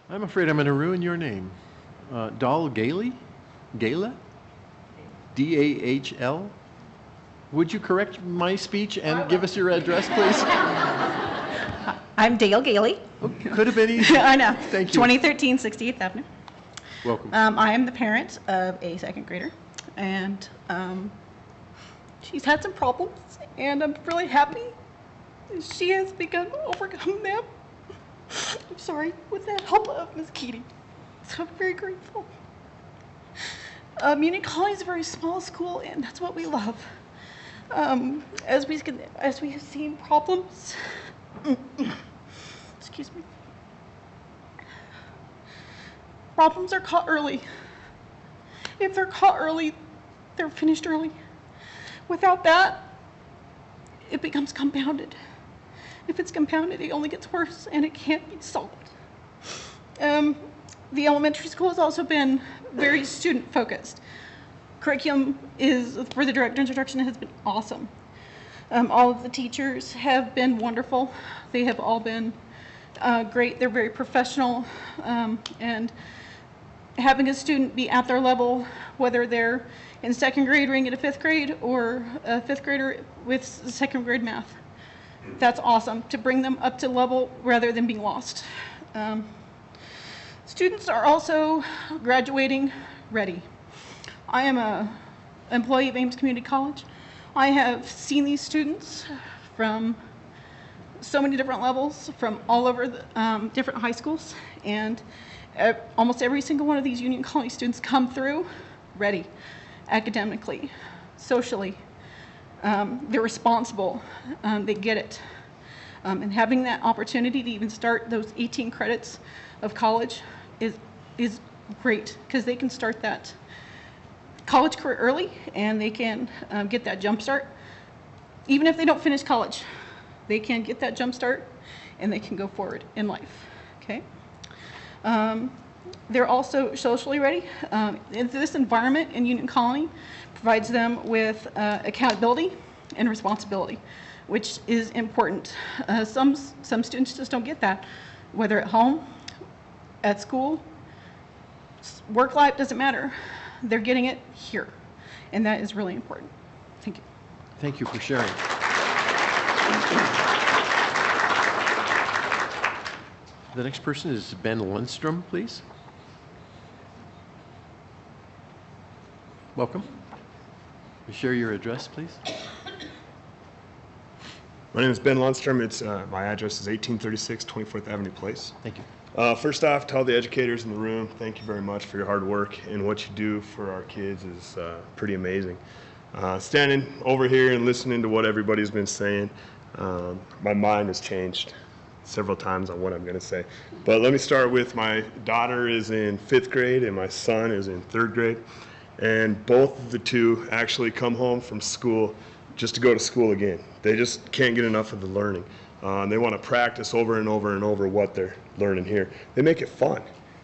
I'm afraid I'm going to ruin your name. Dahl Gailey? Gala? D-A-H-L? Would you correct my speech and give us your address, please? I'm Dale Gailey. Oh, could have been easier. I know. Thank you. 2013 68th Avenue. Welcome. I am the parent of a second grader, and she's had some problems, and I'm really happy she has begun to overcome them. I'm sorry, with the help of Ms. Keating. So I'm very grateful. Union College is a very small school, and that's what we love. As we have seen problems, excuse me, problems are caught early. If they're caught early, they're finished early. Without that, it becomes compounded. If it's compounded, it only gets worse, and it can't be solved. The elementary school has also been very student-focused. Curriculum for the direct instruction has been awesome. All of the teachers have been wonderful. They have all been great. They're very professional, and having a student be at their level, whether they're in second grade reading at a fifth grade or a fifth grader with second grade math, that's awesome, to bring them up to level rather than being lost. Students are also graduating ready. I am an employee of Ames Community College. I have seen these students from so many different levels, from all over the different high schools, and almost every single one of these Union College students come through ready, academically, socially. They're responsible, they get it. And having that opportunity to even start those 18 credits of college is great, because they can start that college career early, and they can get that jump start. Even if they don't finish college, they can get that jump start, and they can go forward in life, okay? They're also socially ready. This environment in Union Colony provides them with accountability and responsibility, which is important. Some students just don't get that, whether at home, at school, work life, doesn't matter. They're getting it here, and that is really important. Thank you. Thank you for sharing. The next person is Ben Lundstrom, please. Welcome. Share your address, please. My name is Ben Lundstrom. My address is 1836 24th Avenue Place. Thank you. First off, to all the educators in the room, thank you very much for your hard work, and what you do for our kids is pretty amazing. Standing over here and listening to what everybody's been saying, my mind has changed several times on what I'm going to say. But let me start with, my daughter is in 5th grade and my son is in 3rd grade. And both of the two actually come home from school just to go to school again. They just can't get enough of the learning. They want to practice over and over and over what they're learning here. They make it fun.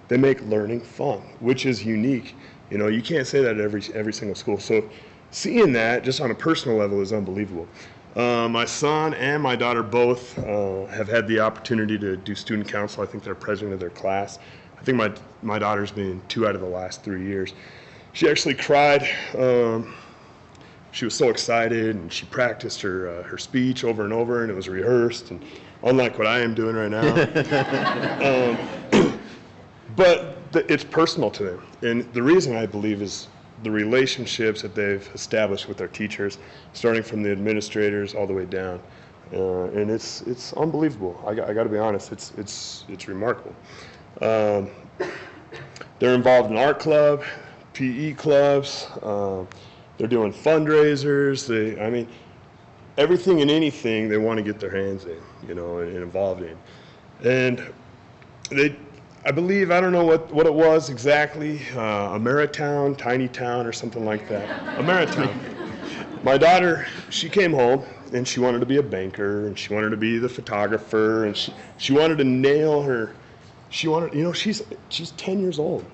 They make learning fun, which is unique. You know, you can't say that at every single school. So seeing that just on a personal level is unbelievable. My son and my daughter both have had the opportunity to do student council. I think they're president of their class. I think my daughter's been 2 out of the last 3 years. She actually cried. She was so excited, and she practiced her speech over and over, and it was rehearsed, and unlike what I am doing right now. But it's personal to them, and the reason, I believe, is the relationships that they've established with their teachers, starting from the administrators all the way down, and it's unbelievable. I got to be honest, it's remarkable. They're involved in art club, PE clubs. They're doing fundraisers. I mean, everything and anything they want to get their hands in, you know, and involved in. And I believe, I don't know what it was exactly, a Meritown, tiny town or something like that. A Meritown. My daughter, she came home and she wanted to be a banker, and she wanted to be the photographer, and she wanted to nail her. She wanted, you know, she's 10 years old,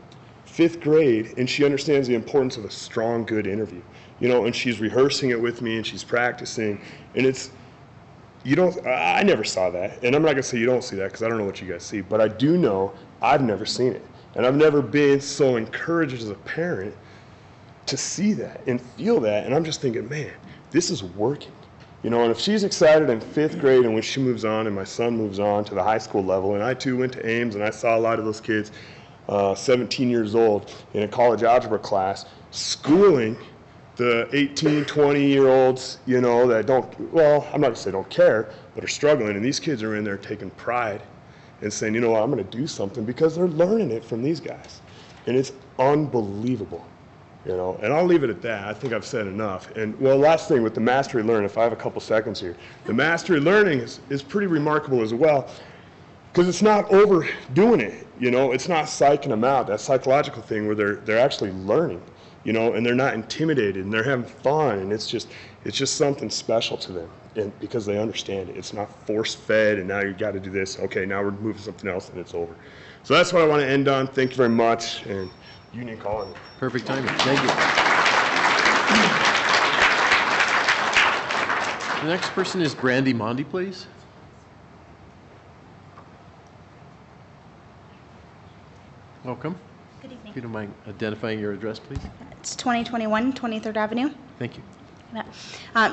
5th grade, and she understands the importance of a strong, good interview. You know, and she's rehearsing it with me, and she's practicing, and I never saw that, and I'm not gonna say you don't see that, because I don't know what you guys see, but I do know I've never seen it. And I've never been so encouraged as a parent to see that and feel that. And I'm just thinking, man, this is working. You know, and if she's excited in 5th grade and when she moves on and my son moves on to the high school level, and I too went to Ames and I saw a lot of those kids, 17 years old, in a college algebra class, schooling the 18, 20-year-olds, you know, that don't, well, I'm not gonna say don't care, but are struggling, and these kids are in there taking pride and saying, you know what, I'm gonna do something because they're learning it from these guys. And it's unbelievable. You know, and I'll leave it at that. I think I've said enough. And well, last thing with the mastery learning, if I have a couple seconds here, the mastery learning is pretty remarkable as well, because it's not overdoing it. You know, it's not psyching them out. That psychological thing where they're actually learning, you know, and they're not intimidated and they're having fun, and it's just something special to them, and because they understand it. It's not force fed, and now you got to do this. Okay, now we're moving something else, and it's over. So that's what I want to end on. Thank you very much, and Union Colony. Perfect timing. Thank you. The next person is Brandy Mondi, please. Welcome. Good evening. If you don't mind identifying your address, please. It's 2021 23rd Avenue. Thank you.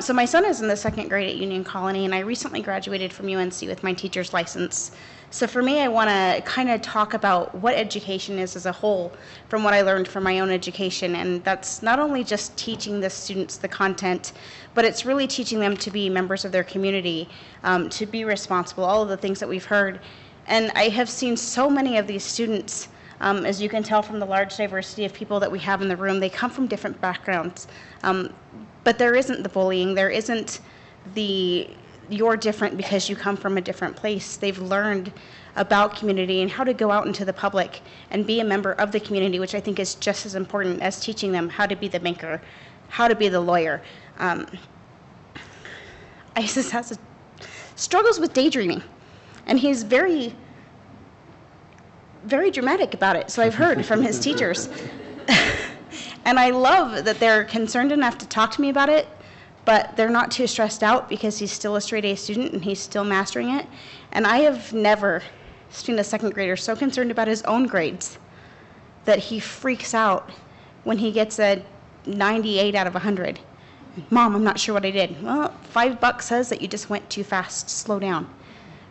So my son is in the 2nd grade at Union Colony, and I recently graduated from UNC with my teacher's license. So for me, I want to kind of talk about what education is as a whole from what I learned from my own education. And that's not only just teaching the students the content, but it's really teaching them to be members of their community, to be responsible, all of the things that we've heard. And I have seen so many of these students, as you can tell from the large diversity of people that we have in the room, they come from different backgrounds. But there isn't the bullying, there isn't the you're different because you come from a different place. They've learned about community and how to go out into the public and be a member of the community, which I think is just as important as teaching them how to be the banker, how to be the lawyer. Isis struggles with daydreaming, and he's very, very dramatic about it, so I've heard from his teachers. And I love that they're concerned enough to talk to me about it, but they're not too stressed out because he's still a straight A student and he's still mastering it. And I have never seen a 2nd grader so concerned about his own grades that he freaks out when he gets a 98 out of 100. Mom, I'm not sure what I did. Well, $5 says that you just went too fast, slow down.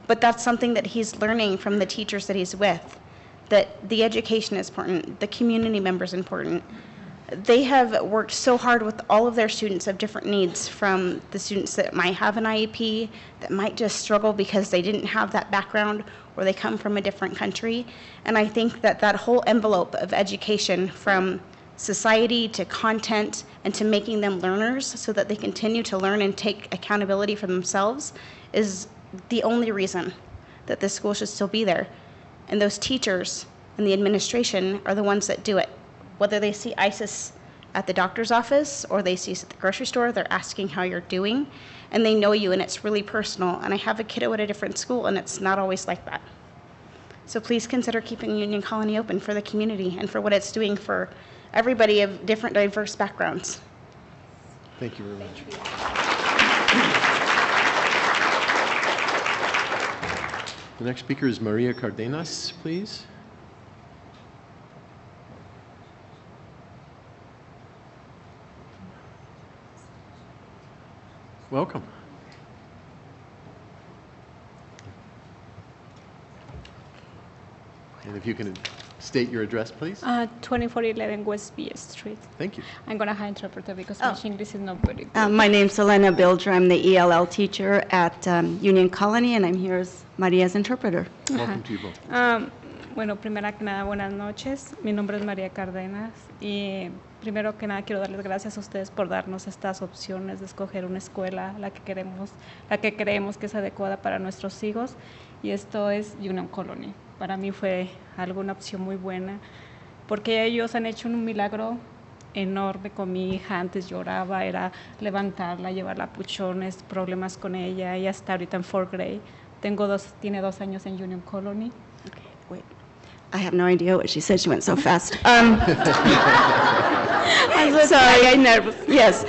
But that's something that he's learning from the teachers that he's with, that the education is important, the community member is important. They have worked so hard with all of their students of different needs, from the students that might have an IEP, that might just struggle because they didn't have that background or they come from a different country. And I think that that whole envelope of education, from society to content and to making them learners so that they continue to learn and take accountability for themselves, is the only reason that this school should still be there. And those teachers and the administration are the ones that do it. Whether they see Isis at the doctor's office or they see us at the grocery store, they're asking how you're doing, and they know you, and it's really personal. And I have a kiddo at a different school, and it's not always like that. So please consider keeping Union Colony open for the community and for what it's doing for everybody of different diverse backgrounds. Thank you very much. The next speaker is Maria Cardenas, please. Welcome. And if you can state your address, please. 2411 West B Street. Thank you. I'm going to hire interpreter because my English is not very good. My name's Elena Bilger. I'm the ELL teacher at Union Colony, and I'm here as Maria's interpreter. Welcome to you both. Bueno, primero que nada, buenas noches. Mi nombre es María Cárdenas y primero que nada quiero darles gracias a ustedes por darnos estas opciones de escoger una escuela, la que creemos que es adecuada para nuestros hijos, y esto es Union Colony. Para mí fue una opción muy buena porque ellos han hecho un milagro enorme con mi hija. Antes lloraba, era levantarla, llevarla a puchones, problemas con ella. Ella está ahorita en 4th grade. Tiene 2 años en Union Colony. Okay, wait. I have no idea what she said. She went so fast. I'm so sorry, I'm nervous. Yes.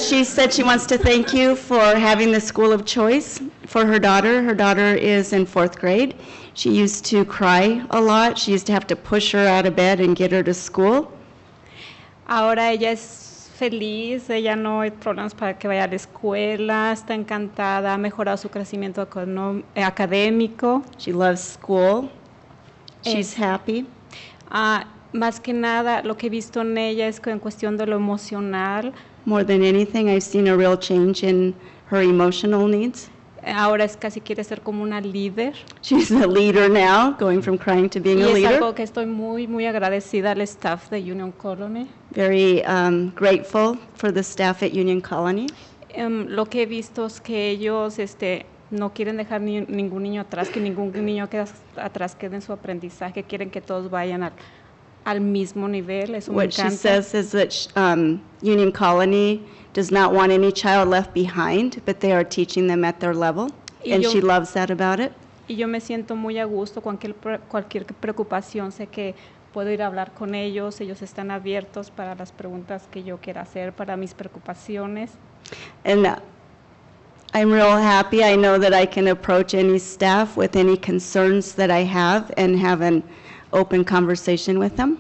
She said she wants to thank you for having the school of choice for her daughter. Her daughter is in 4th grade. She used to cry a lot. She used to have to push her out of bed and get her to school. Ahora ella es feliz, ella no hay problemas para que vaya a la escuela, está encantada, ha mejorado su crecimiento académico. She loves school. She's happy. Más que nada, lo que he visto en ella es que en cuestión de lo emocional, More than anything, I've seen a real change in her emotional needs. ahora es casi quiere ser como una líder. She's a leader now, going from crying to being Y a es leader. algo que estoy muy agradecida al staff de Union Colony. Very grateful for the staff at Union Colony. Lo que he visto es que ellos no quieren dejar ningún niño atrás, que ningún niño atrás quede en su aprendizaje, quieren que todos vayan al mismo nivel. Eso me What she encanta. says is that Union Colony does not want any child left behind, but they are teaching them at their level, Y and yo- she loves that about it. Y yo me siento muy a gusto, cualquier preocupación, sé que puedo ir a hablar con ellos están abiertos para las preguntas que yo quiera hacer, para mis preocupaciones. And I'm real happy. I know that I can approach any staff with any concerns that I have and have an open conversation with them.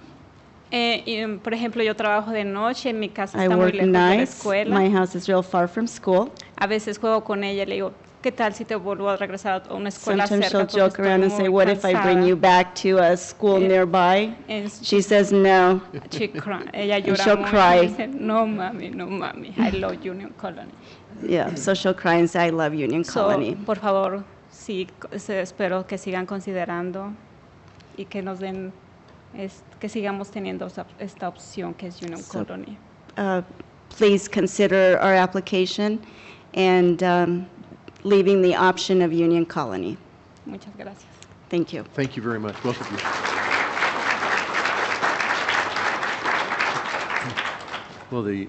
Por ejemplo, yo trabajo de noche, en mi casa I está muy work lejos de la nights. escuela. My house is real far from school. A veces juego con ella y le digo, ¿qué tal si te vuelvo a regresar a una escuela Sometimes cerca? she'll Porque joke around and estoy say, muy what if I bring cansada". you back to a school nearby? And She says, no. ella llora she'll mucho cry. y dice, no mami, I love Union Colony. Yeah, so she'll cry and say, I love Union So, Colony. por favor, sí, espero que sigan considerando y que nos den, que sigamos teniendo esta opción que es Union So- Colony. Please consider our application and leaving the option of Union Colony. Muchas gracias. Thank you. Thank you very much, both of you. Well, the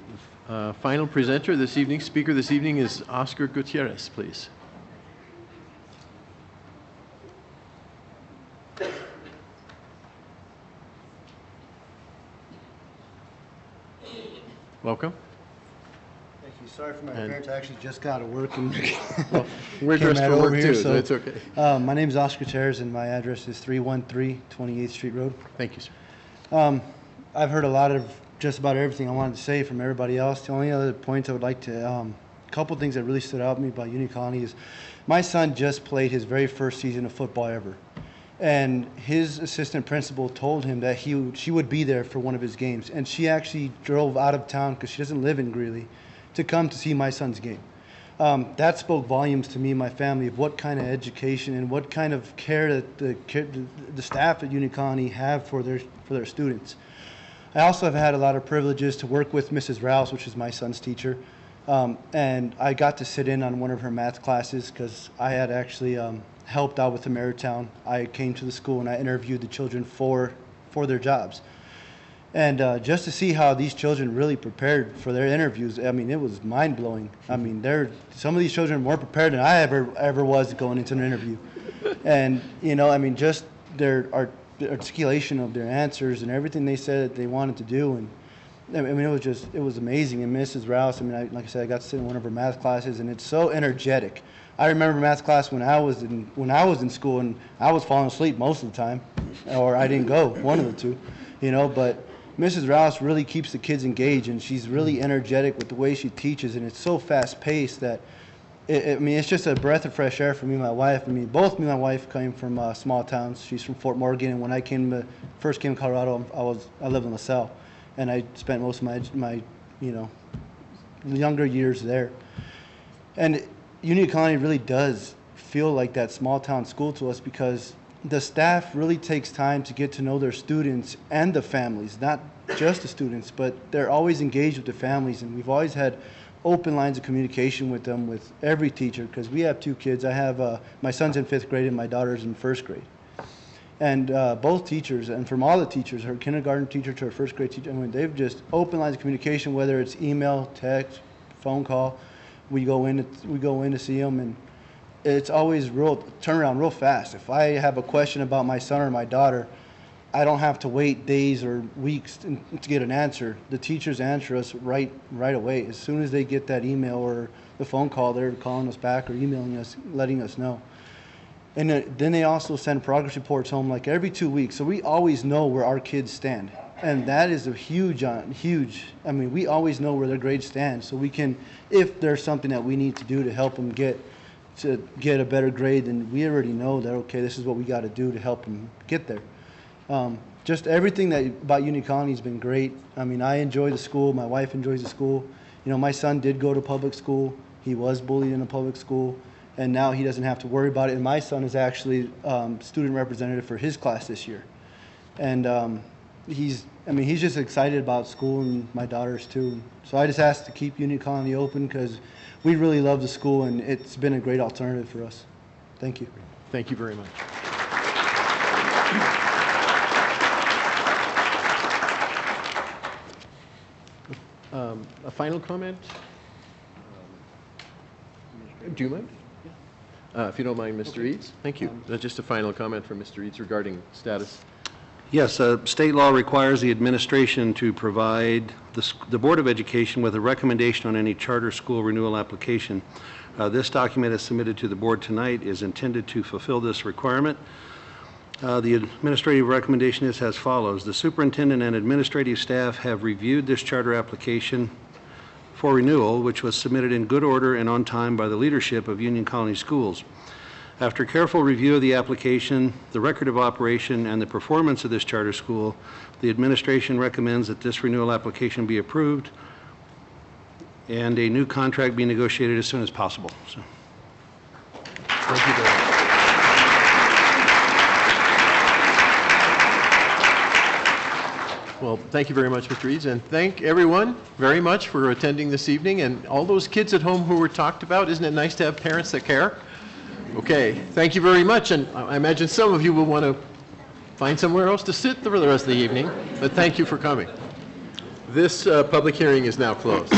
final presenter this evening, speaker this evening is Oscar Gutierrez, please. Welcome. Thank you. Sorry for my And- appearance. I actually just got out of work and We're came dressed right for over work here, too, so so- it's okay. my name is Oscar Gutierrez and my address is 313 28th Street Road. Thank you, sir. I've heard a lot of just about everything I wanted to say from everybody else. The only other points I would like to, a couple things that really stood out to me about Union Colony is my son just played his very first season of football ever. And his assistant principal told him that she would be there for one of his games. And she actually drove out of town, because she doesn't live in Greeley, to come to see my son's game. That spoke volumes to me and my family of what kind of education and what kind of care that the staff at Union Colony have for their students. I also have had a lot of privileges to work with Mrs. Rouse, which is my son's teacher. And I got to sit in on one of her math classes because I had actually helped out with the Marytown. I came to the school and I interviewed the children for their jobs. And just to see how these children really prepared for their interviews, I mean, it was mind-blowing. I mean, some of these children were more prepared than I ever was going into an interview. And, you know, I mean, just their articulation of their answers and everything they said that they wanted to do. And I mean, it was amazing. And Mrs. Rouse, I mean, like I said, I got to sit in one of her math classes, and it's so energetic. I remember math class when I was in school, and I was falling asleep most of the time, or I didn't go, one of the two, you know. But Mrs. Rouse really keeps the kids engaged, and she's really energetic with the way she teaches, and it's so fast-paced that I mean, it's just a breath of fresh air for me and my wife. I mean, both me and my wife came from small towns. She's from Fort Morgan, and when I first came to Colorado, I lived in LaSalle, and I spent most of my younger years there. And Union Colony really does feel like that small town school to us because the staff really takes time to get to know their students and the families, not just the students, but they're always engaged with the families, and we've always had open lines of communication with them, with every teacher, because we have two kids. I have my son's in 5th grade and my daughter's in 1st grade. And both teachers, and from all the teachers, her kindergarten teacher to her 1st grade teacher, I mean, they've just open lines of communication, whether it's email, text, phone call. We go in to see them, and it's always turn around real fast. If I have a question about my son or my daughter, I don't have to wait days or weeks to get an answer. The teachers answer us right away. As soon as they get that email or the phone call, they're calling us back or emailing us, letting us know. And then they also send progress reports home like every 2 weeks. So we always know where our kids stand. And that is a huge, I mean, we always know where their grades stand. So we can, if there's something that we need to do to help them get a better grade, then we already know that, okay, this is what we got to do to help them get there. Just everything about Union Colony has been great. I mean, I enjoy the school. My wife enjoys the school. You know, my son did go to public school. He was bullied in a public school, and now he doesn't have to worry about it. And my son is actually student representative for his class this year. And he's just excited about school, and my daughters too. So I just asked to keep Union Colony open because we really love the school, and it's been a great alternative for us. Thank you. Thank you very much. A final comment? Do you mind? If you don't mind, Mr. Eads. Thank you. Just a final comment from Mr. Eads regarding status. Yes, state law requires the administration to provide the Board of Education with a recommendation on any charter school renewal application. This document is submitted to the board tonight is intended to fulfill this requirement. The administrative recommendation is as follows. The superintendent and administrative staff have reviewed this charter application for renewal, which was submitted in good order and on time by the leadership of Union Colony Schools. After careful review of the application, the record of operation, and the performance of this charter school, the administration recommends that this renewal application be approved and a new contract be negotiated as soon as possible. So. Thank you very much. Well, thank you very much, Mr. Eads, and thank everyone very much for attending this evening, and all those kids at home who were talked about. Isn't it nice to have parents that care? Okay, thank you very much, and I imagine some of you will want to find somewhere else to sit for the rest of the evening, but thank you for coming. This public hearing is now closed.